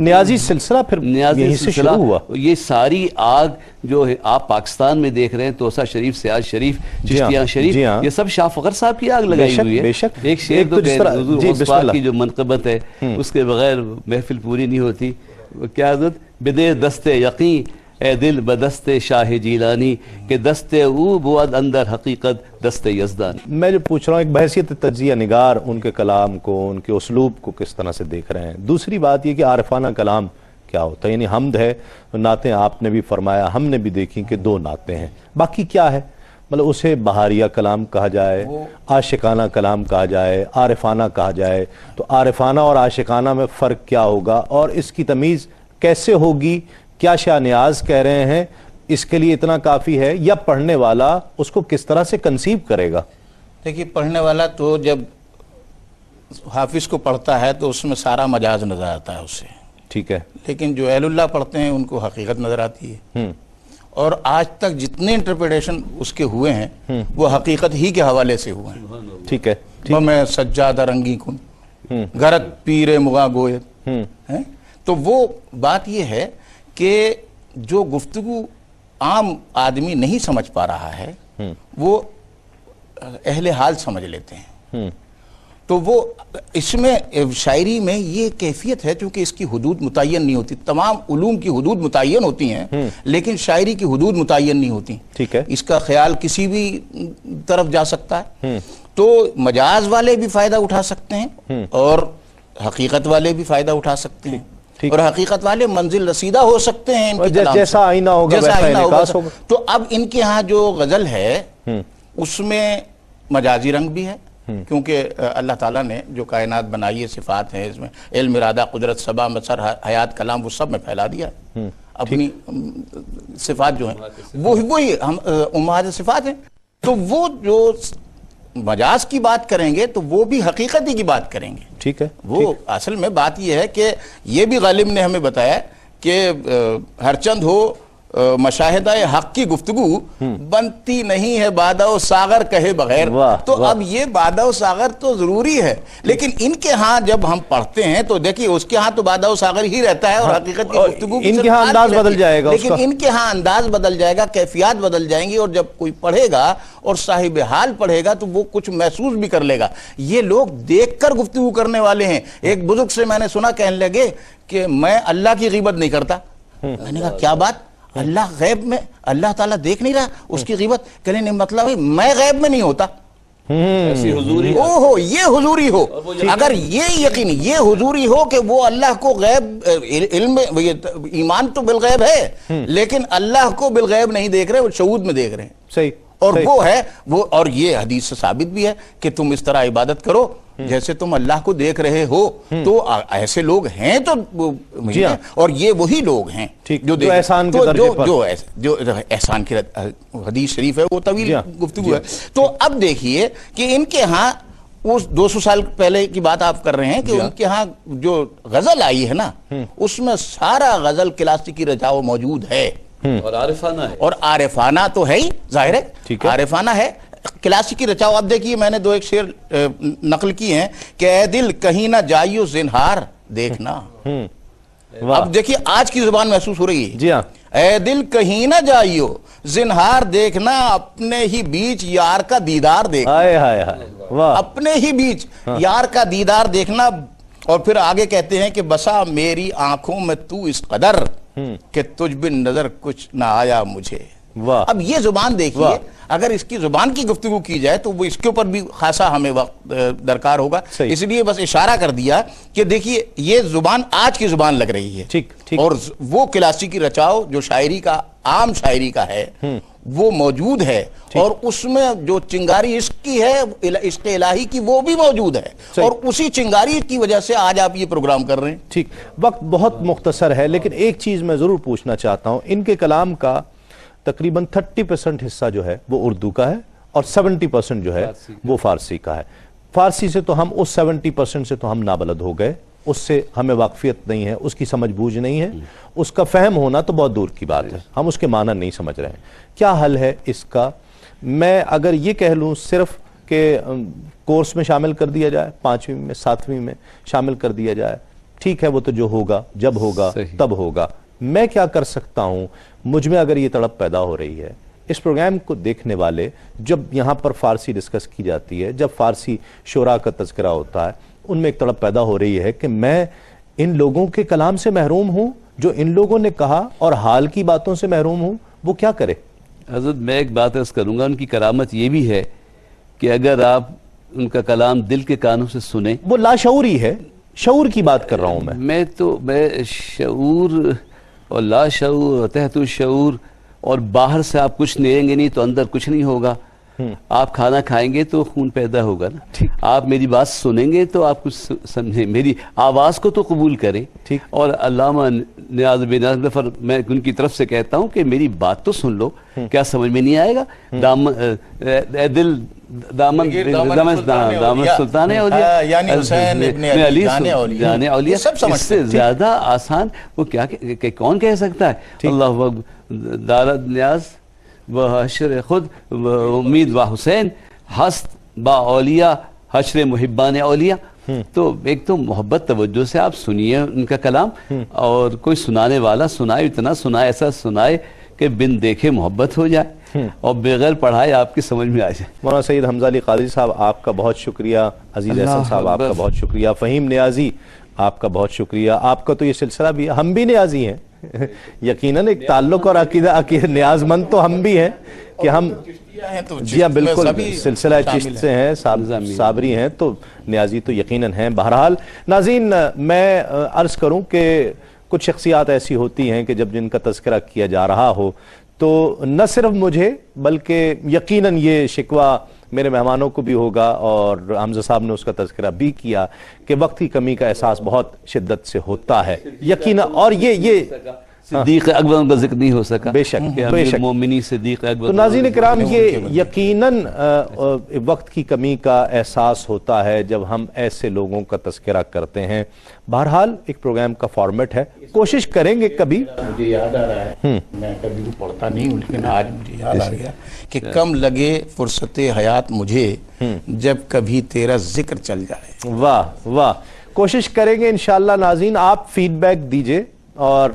نیازی سلسلہ پھر یہیں سے شروع ہوا. یہ ساری آگ جو ہے آپ پاکستان میں دیکھ رہے ہیں، توسہ شریف، سیاض شریف، چشتیاں شریف، یہ سب شاہ فخر صاحب کی آگ لگائی ہوئی ہے. ایک شعر تو حضور غوث پاک کی جو منقبت ہے اس کے بغیر محفل پوری نہیں ہوتی. کیا حضرت؟ بدے دست یقین اے دل بدست شاہ جیلانی کہ دست او بود اندر حقیقت دست یزدانی. میں جو پوچھ رہا ہوں ایک بحیثیت تجزیہ نگار ان کے کلام کو، ان کے اسلوب کو کس طرح سے دیکھ رہے ہیں. دوسری بات یہ کہ عارفانہ کلام کیا ہوتا ہے. یعنی حمد ہے، نعتیں آپ نے بھی فرمایا، ہم نے بھی دیکھی کہ 2 نعتیں ہیں، باقی کیا ہے؟ مطلب اسے بہاریہ کلام کہا جائے، عاشقانہ کلام کہا جائے، عارفانہ کہا جائے، تو عارفانہ اور عاشقانہ میں فرق کیا ہوگا اور اس کی تمیز کیسے ہوگی؟ کیا شاہ نیاز کہہ رہے ہیں اس کے لیے اتنا کافی ہے، یا پڑھنے والا اس کو کس طرح سے کنسیو کرے گا؟ دیکھیے، پڑھنے والا تو جب حافظ کو پڑھتا ہے تو اس میں سارا مجاز نظر آتا ہے اسے، ٹھیک ہے. لیکن جو اہل اللہ پڑھتے ہیں ان کو حقیقت نظر آتی ہے. اور آج تک جتنے انٹرپریٹیشن اس کے ہوئے ہیں وہ حقیقت ہی کے حوالے سے ہوئے ہیں. ٹھیک ہے. میں سجادہ رنگی کن غرق پیر مغا گوید. تو وہ بات یہ ہے کہ جو گفتگو عام آدمی نہیں سمجھ پا رہا ہے وہ اہل حال سمجھ لیتے ہیں. تو وہ اس میں شاعری میں یہ کیفیت ہے چونکہ اس کی حدود متعین نہیں ہوتی. تمام علوم کی حدود متعین ہوتی ہیں لیکن شاعری کی حدود متعین نہیں ہوتی. ٹھیک ہے. اس کا خیال کسی بھی طرف جا سکتا ہے. تو مجاز والے بھی فائدہ اٹھا سکتے ہیں اور حقیقت والے بھی فائدہ اٹھا سکتے ہیں. اور حقیقت والے منزل رسیدہ ہو سکتے ہیں ان کے کلام سے. جیسا آئینہ ہوگا ویسا انعکاس ہوگا. تو اب ان کے ہاں جو غزل ہے اس میں مجازی رنگ بھی ہے کیونکہ اللہ تعالیٰ نے جو کائنات بنائی ہے، صفات ہیں اس میں، علم، ارادہ، قدرت، سبا، مصر، حیات، کلام، وہ سب میں پھیلا دیا ہے. اپنی صفات جو ہیں وہی امہات صفات ہیں. تو وہ جو مجاز کی بات کریں گے تو وہ بھی حقیقتی کی بات کریں گے. ٹھیک ہے. وہ اصل میں بات یہ ہے کہ یہ بھی غالب نے ہمیں بتایا کہ ہر چند ہو مشاہدہ حق کی گفتگو بنتی نہیں ہے بادہ و ساغر کہے بغیر. تو اب یہ بادہ و ساغر تو ضروری ہے لیکن ان کے ہاں جب ہم پڑھتے ہیں تو دیکھیے اس کے ہاں تو بادہ و ساغر ہی رہتا ہے اور حقیقت کی گفتگو ان کے ہاں انداز بدل جائے گا. لیکن ان کے ہاں انداز بدل جائے گا، کیفیات بدل جائیں گی، اور جب کوئی پڑھے گا اور صاحب حال پڑھے گا تو وہ کچھ محسوس بھی کر لے گا. یہ لوگ دیکھ کر گفتگو کرنے والے ہیں. ایک بزرگ سے میں نے سنا کہنے لگے کہ میں اللہ کی غیبت نہیں کرتا. میں نے کہا کیا بات؟ اللہ غیب میں اللہ تعالیٰ دیکھ نہیں رہا، اس کی غیبت کہنے نہیں مطلب میں غیب میں نہیں ہوتا. ایسی حضوری یہ حضوری ہو. اگر یہ یقین یہ حضوری ہو کہ وہ اللہ کو غیب علم ایمان تو بالغیب ہے لیکن اللہ کو بالغیب نہیں دیکھ رہے، وہ شہود میں دیکھ رہے ہیں. صحیح. اور وہ ہے وہ، اور یہ حدیث سے ثابت بھی ہے کہ تم اس طرح عبادت کرو جیسے تم اللہ کو دیکھ رہے ہو. تو ایسے لوگ ہیں تو اور یہ وہی لوگ ہیں جو احسان کے درجے پر، جو احسان کی حدیث شریف ہے وہ طویل گفتگو ہے. تو اب دیکھیے کہ ان کے ہاں اس 200 سال پہلے کی بات آپ کر رہے ہیں کہ ان کے ہاں جو غزل آئی ہے نا اس میں سارا غزل کلاسیکی رجاؤ موجود ہے اور عارفانہ ہے. اور عارفانہ تو ہے ہی، ظاہر ہے عارفانہ ہے، کلاسیکی رچاؤ. اب دیکھیے میں نے 2 ایک شعر نقل کی ہیں کہ اے دل کہیں نہ جائیو زنہار دیکھنا. اب دیکھیے آج کی زبان محسوس ہو رہی ہے. جی ہاں. اے دل کہیں نہ جائیو زنہار دیکھنا، اپنے ہی بیچ یار کا دیدار دیکھنا. اپنے ہی بیچ یار کا دیدار دیکھنا. اور پھر آگے کہتے ہیں کہ بسا میری آنکھوں میں تو اس قدر کہ تجھ بن نظر کچھ نہ آیا مجھے. اب یہ زبان دیکھیے، اگر اس کی زبان کی گفتگو کی جائے تو وہ اس کے اوپر بھی خاصا ہمیں وقت درکار ہوگا. اس لیے بس اشارہ کر دیا کہ دیکھیے یہ زبان آج کی زبان لگ رہی ہے اور وہ کلاسیکی رچاؤ جو شاعری کا عام شاعری کا ہے وہ موجود ہے اور اس میں جو چنگاری عشق کی ہے، عشق الہی کی، وہ بھی موجود ہے اور اسی چنگاری کی وجہ سے آج آپ یہ پروگرام کر رہے ہیں. ٹھیک. وقت بہت مختصر ہے لیکن ایک چیز میں ضرور پوچھنا چاہتا ہوں. ان کے کلام کا تقریباً 30% حصہ جو ہے وہ اردو کا ہے اور 70% جو ہے وہ فارسی کا ہے. فارسی سے تو ہم اس 70% سے تو ہم نابلد ہو گئے، اس سے ہمیں واقفیت نہیں ہے، اس کی سمجھ بوجھ نہیں ہے، اس کا فہم ہونا تو بہت دور کی بات ہے، ہم اس کے معنی نہیں سمجھ رہے ہیں. کیا حل ہے اس کا؟ میں اگر یہ کہہ لوں صرف کہ کورس میں شامل کر دیا جائے، 5ویں میں 7ویں میں شامل کر دیا جائے ٹھیک ہے وہ تو جو ہوگا جب ہوگا تب ہوگا، میں کیا کر سکتا ہوں؟ مجھ میں اگر یہ تڑپ پیدا ہو رہی ہے، اس پروگرام کو دیکھنے والے جب یہاں پر فارسی ڈسکس کی جاتی ہے، جب فارسی شعراء کا تذکرہ ہوتا ہے، ان میں ایک تڑپ پیدا ہو رہی ہے کہ میں ان لوگوں کے کلام سے محروم ہوں جو ان لوگوں نے کہا اور حال کی باتوں سے محروم ہوں، وہ کیا کرے؟ حضرت میں ایک بات عرض کروں گا، ان کی کرامت یہ بھی ہے کہ اگر آپ ان کا کلام دل کے کانوں سے سنیں، وہ لاشعوری ہے، شعور کی بات کر رہا ہوں میں شعور اور لاشعور اور تحت الشعور، اور باہر سے آپ کچھ لیں گے نہیں تو اندر کچھ نہیں ہوگا. آپ کھانا کھائیں گے تو خون پیدا ہوگا نا، آپ میری بات سنیں گے تو آپ کچھ سمجھیں، میری آواز کو تو قبول کریں. اور علامہ نیاز بن نیاز، میں ان کی طرف سے کہتا ہوں کہ میری بات تو سن لو، کیا سمجھ میں نہیں آئے گا؟ دل دامن سلطان اولیاء یعنی حسین ابن علی جان اولیاء، اس سے زیادہ آسان وہ کیا کون کہہ سکتا ہے؟ اللہ دارد نیاز و حشر خود و امید و حسین ہست با اولیاء حشر محبان اولیاء. تو ایک تو محبت توجہ سے آپ سنیے ان کا کلام، اور کوئی سنانے والا سنائے، اتنا سنائے، ایسا سنائے کہ بن دیکھے محبت ہو جائے اور بغیر پڑھائے آپ کی سمجھ میں آ جائے. مولانا سید حمزہ علی قادری صاحب آپ کا بہت شکریہ، عزیز احسن صاحب آپ کا بہت شکریہ، فہیم نیازی آپ کا بہت شکریہ. آپ کا تو یہ سلسلہ بھی ہے، ہم بھی نیازی ہیں یقیناً، ایک تعلق اور عقیدہ نیاز مند تو ہم بھی ہیں کہ ہم جی ہاں بالکل سلسلہ چشت سے ہیں، صابری ہیں، تو نیازی تو یقیناً ہیں. بہرحال ناظرین، میں عرض کروں کہ کچھ شخصیات ایسی ہوتی ہیں کہ جب جن کا تذکرہ کیا جا رہا ہو تو نہ صرف مجھے بلکہ یقیناً یہ شکوہ میرے مہمانوں کو بھی ہوگا، اور حمزہ صاحب نے اس کا تذکرہ بھی کیا کہ وقت کی کمی کا احساس بہت شدت سے ہوتا ہے یقیناً. اور یہ صدیق اکبر کا ذکر نہیں ہو سکا، بے شک بے شک مومنی صدیق اکبر. تو ناظرین کرام، یہ یقیناً وقت کی کمی کا احساس ہوتا ہے جب ہم ایسے لوگوں کا تذکرہ کرتے ہیں. بہرحال ایک پروگرام کا فارمیٹ ہے، کوشش کریں گے کبھی. مجھے یاد آ رہا ہے، میں کبھی پڑھتا نہیں ہوں لیکن آج مجھے یاد آ گیا کہ کم لگے فرصت حیات مجھے جب کبھی تیرا ذکر چل جائے. واہ واہ، کوشش کریں گے انشاءاللہ. ناظرین آپ فیڈ بیک دیجئے اور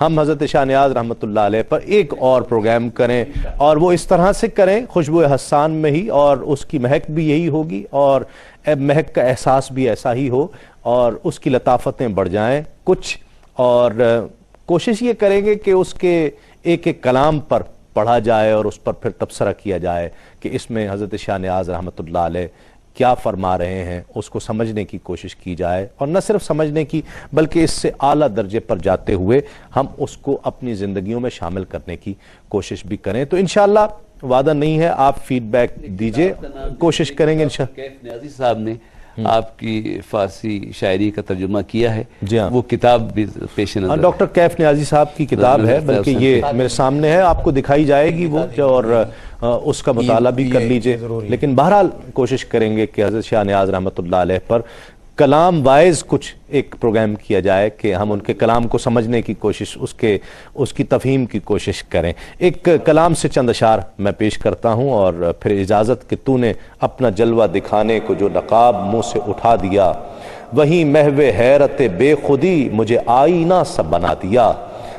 ہم حضرت شاہ نیاز رحمۃ اللہ علیہ پر ایک اور پروگرام کریں، اور وہ اس طرح سے کریں خوشبو حسان میں ہی، اور اس کی مہک بھی یہی ہوگی، اور مہک کا احساس بھی ایسا ہی ہو، اور اس کی لطافتیں بڑھ جائیں کچھ. اور کوشش یہ کریں گے کہ اس کے ایک ایک کلام پر پڑھا جائے اور اس پر پھر تبصرہ کیا جائے کہ اس میں حضرت شاہ نیاز رحمۃ اللہ علیہ کیا فرما رہے ہیں، اس کو سمجھنے کی کوشش کی جائے، اور نہ صرف سمجھنے کی بلکہ اس سے اعلیٰ درجے پر جاتے ہوئے ہم اس کو اپنی زندگیوں میں شامل کرنے کی کوشش بھی کریں. تو انشاءاللہ وعدہ نہیں ہے، آپ فیڈ بیک دیجئے، کوشش کریں گے انشاءاللہ. کیف نیازی صاحب نے آپ کی فارسی شاعری کا ترجمہ کیا ہے، جی ہاں، وہ کتاب بھی پیش نظر، ڈاکٹر کیف نیازی صاحب کی کتاب ہے، بلکہ یہ میرے سامنے ہے، آپ کو دکھائی جائے گی وہ، اور اس کا مطالعہ بھی کر لیجئے. لیکن بہرحال کوشش کریں گے کہ حضرت شاہ نیاز رحمۃ اللہ علیہ پر کلام وائز کچھ ایک پروگرام کیا جائے کہ ہم ان کے کلام کو سمجھنے کی کوشش، اس کی تفہیم کی کوشش کریں. ایک کلام سے چند اشعار میں پیش کرتا ہوں اور پھر اجازت کہ تو نے اپنا جلوہ دکھانے کو جو نقاب منہ سے اٹھا دیا، وہیں محو حیرت بے خودی مجھے آئینہ سب بنا دیا،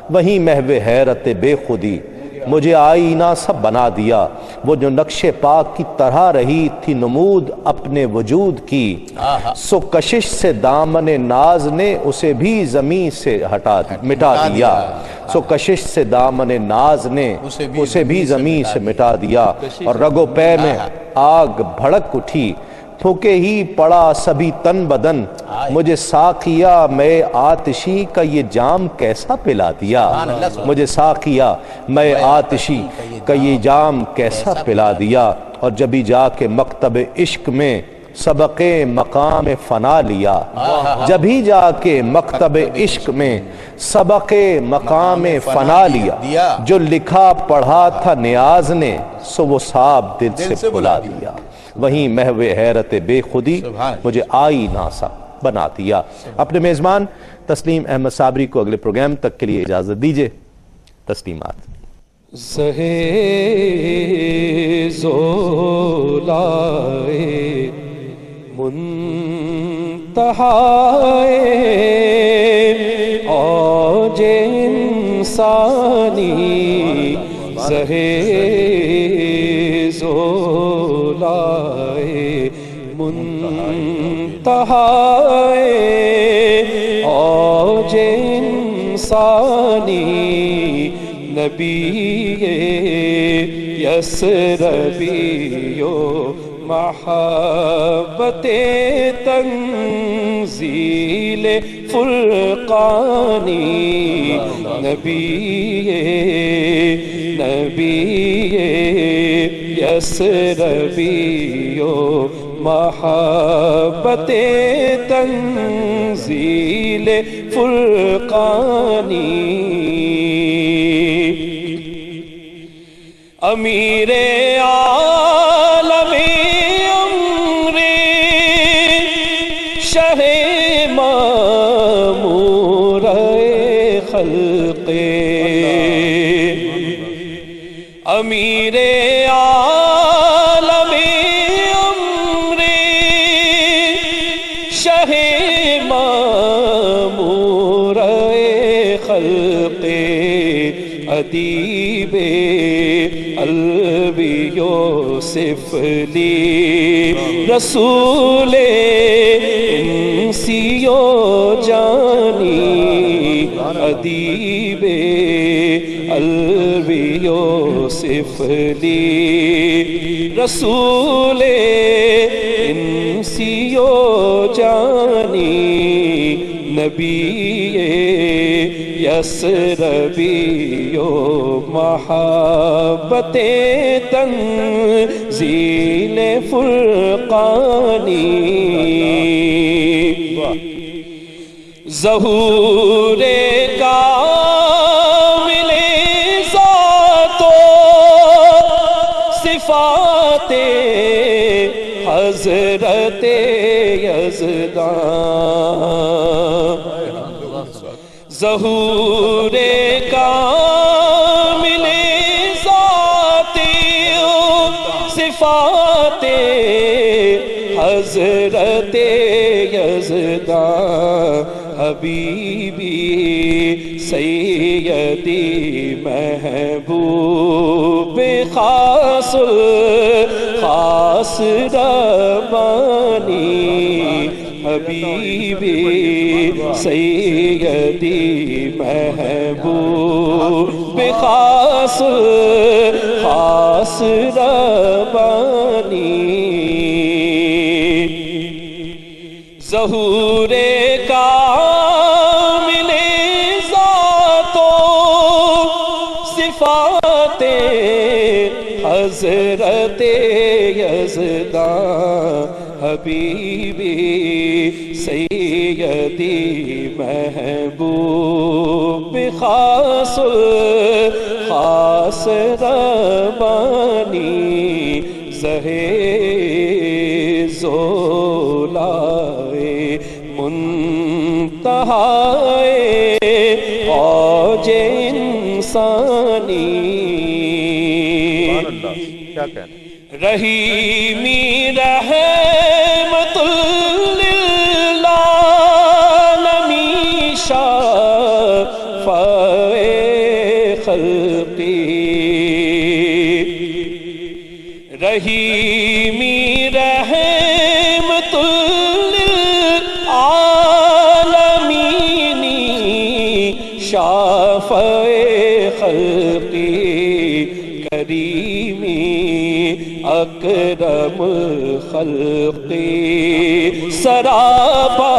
وہیں محو حیرت بے خودی مجھے آئینہ سب بنا دیا، وہ جو نقش پاک کی طرح رہی تھی نمود اپنے وجود کی، سو کشش سے دامن ناز نے اسے بھی زمین سے مٹا دیا، سو کشش سے دامن ناز نے اسے بھی زمین سے مٹا دیا، اور رگ و پے میں آگ بھڑک اٹھی، پھونکے ہی پڑا سبھی تن بدن، مجھے ساقیہ میں آتشی کا یہ جام کیسا پلا دیا، مجھے ساقیہ میں آتشی کا یہ جام کیسا پلا دیا، اور جبھی جا کے مکتب عشق میں سبق مقام فنا لیا، جبھی جا کے مکتب عشق میں سبق مقام فنا لیا، جو لکھا پڑھا تھا نیاز نے سو وہ صاحب دل سے بھلا دیا، وہیں محو حیرت بے خودی مجھے آئینہ سا بنا دیا. اپنے میزبان تسلیم احمد صابری کو اگلے پروگرام تک کے لیے اجازت دیجئے. تسلیمات. سہے زولائے منتظر اوج انسانی زہے زولائے منتہائے اوج انسانی نبی یسربی و محبت تنزیل فرقانی نبی یسربی و محبت تنزیل فرقانی امیر عالم امری شہ مامور خلق امیر عالم امری شہ مامور خلق ادیب قلبی یوسف لی رسول انسی و جانی ادیب قلبی یوسف لی رسول انسی و جانی نبی یسربی و محبت تنزیل فرقانی ظہور کامل ذات و صفات حضرت یزدان ظہور کامل ذاتی و صفات حضرت یزدان حبیبی سیدی محبوب خاص ربانی حبیبی سیدی محبوب خاص ربانی ظہور کامل ذات و صفات حضرت یزدان حبیبی سیدی محبوب خاص ربانی زہے زولائے منتہائے اوج انسانی رحیمی رحمت للعالمین شافع خلقی رحیمی رحمت للعالمین شافع خلقی کریمی اکرم الخلقی سراپا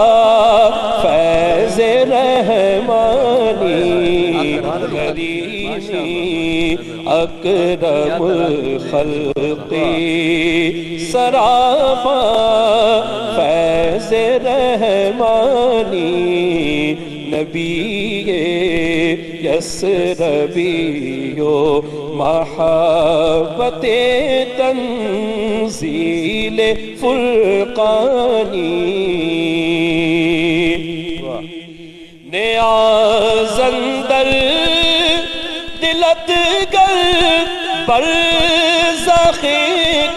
فیض رحمانی کریمی اکرم الخلقی سراپا فیض رحمانی نبی یسربی و محبت تنزیل فرقانی نیاز اندر دلت گر برزخ